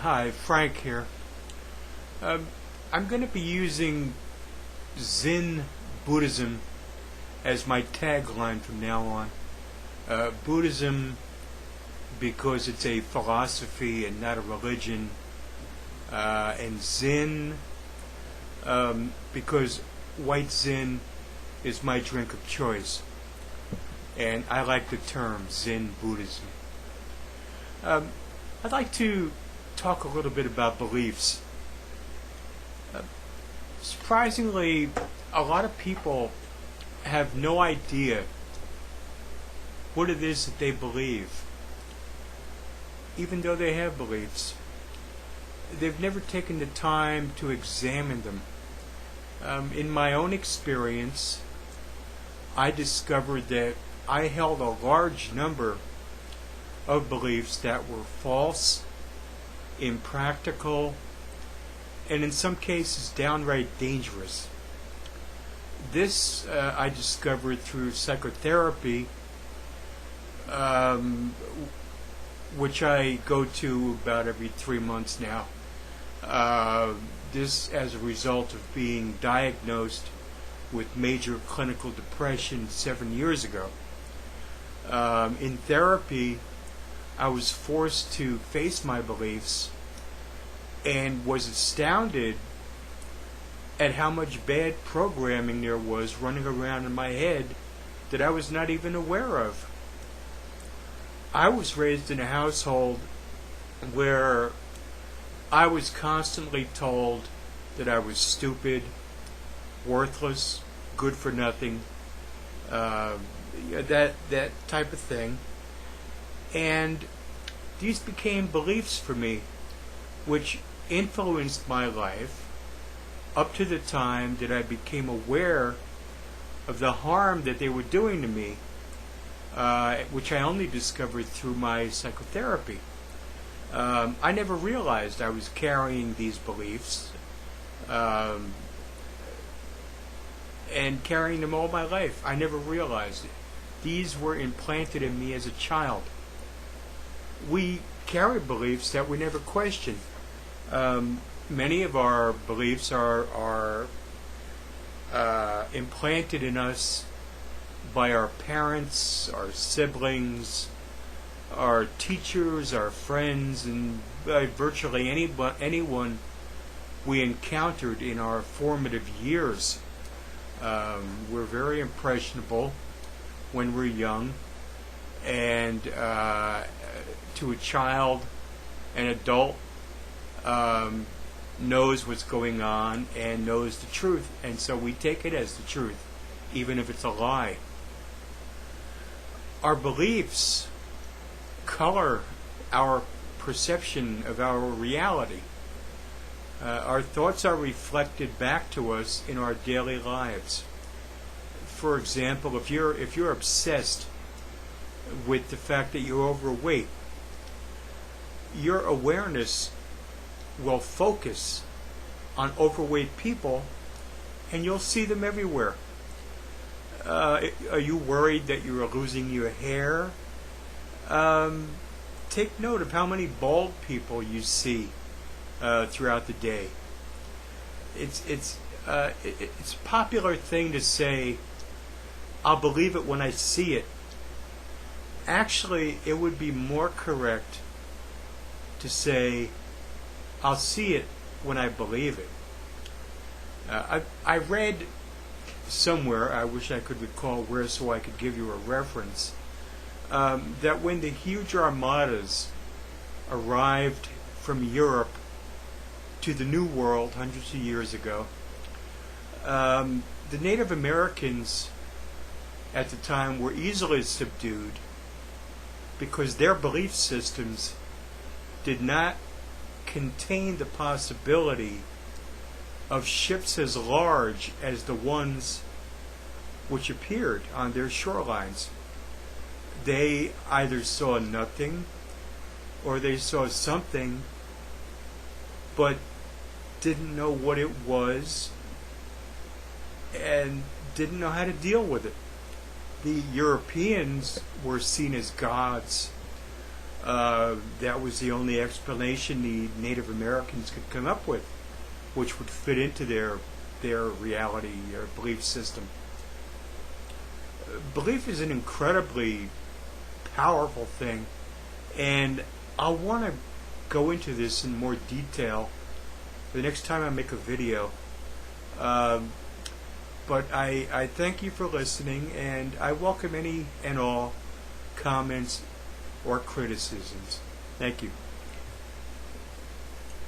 Hi, Frank here. Um, I'm going to be using Zin Buddhism as my tagline from now on. Buddhism because it's a philosophy and not a religion, and Zen because white Zen is my drink of choice, and I like the term Zen Buddhism. I'd like to talk a little bit about beliefs. Surprisingly, a lot of people have no idea what it is that they believe, even though they have beliefs. They've never taken the time to examine them. In my own experience, I discovered that I held a large number of beliefs that were false, impractical, and in some cases downright dangerous. This I discovered through psychotherapy, which I go to about every 3 months now. This as a result of being diagnosed with major clinical depression 7 years ago. In therapy, I was forced to face my beliefs and was astounded at how much bad programming there was running around in my head that I was not even aware of. I was raised in a household where I was constantly told that I was stupid, worthless, good for nothing, that type of thing. And these became beliefs for me, which influenced my life up to the time that I became aware of the harm that they were doing to me, which I only discovered through my psychotherapy. I never realized I was carrying these beliefs and carrying them all my life. I never realized it. These were implanted in me as a child. We carry beliefs that we never question. Many of our beliefs are implanted in us by our parents, our siblings, our teachers, our friends, and by virtually anyone we encountered in our formative years. We're very impressionable when we're young, and to a child, an adult knows what's going on and knows the truth, and so we take it as the truth, even if it's a lie. Our beliefs color our perception of our reality. Our thoughts are reflected back to us in our daily lives. For example, if you're obsessed with the fact that you're overweight, your awareness will focus on overweight people, and you'll see them everywhere. Are you worried that you are losing your hair? Take note of how many bald people you see throughout the day. It's a popular thing to say, "I'll believe it when I see it." Actually, it would be more correct to say, "I'll see it when I believe it." I read somewhere, I wish I could recall where so I could give you a reference, that when the huge armadas arrived from Europe to the New World hundreds of years ago, the Native Americans at the time were easily subdued because their belief systems did not contain the possibility of ships as large as the ones which appeared on their shorelines. They either saw nothing or they saw something but didn't know what it was and didn't know how to deal with it. The Europeans were seen as gods. That was the only explanation the Native Americans could come up with, which would fit into their reality, their belief system. Belief is an incredibly powerful thing, and I want to go into this in more detail the next time I make a video. But I thank you for listening, and I welcome any and all comments or criticisms. Thank you.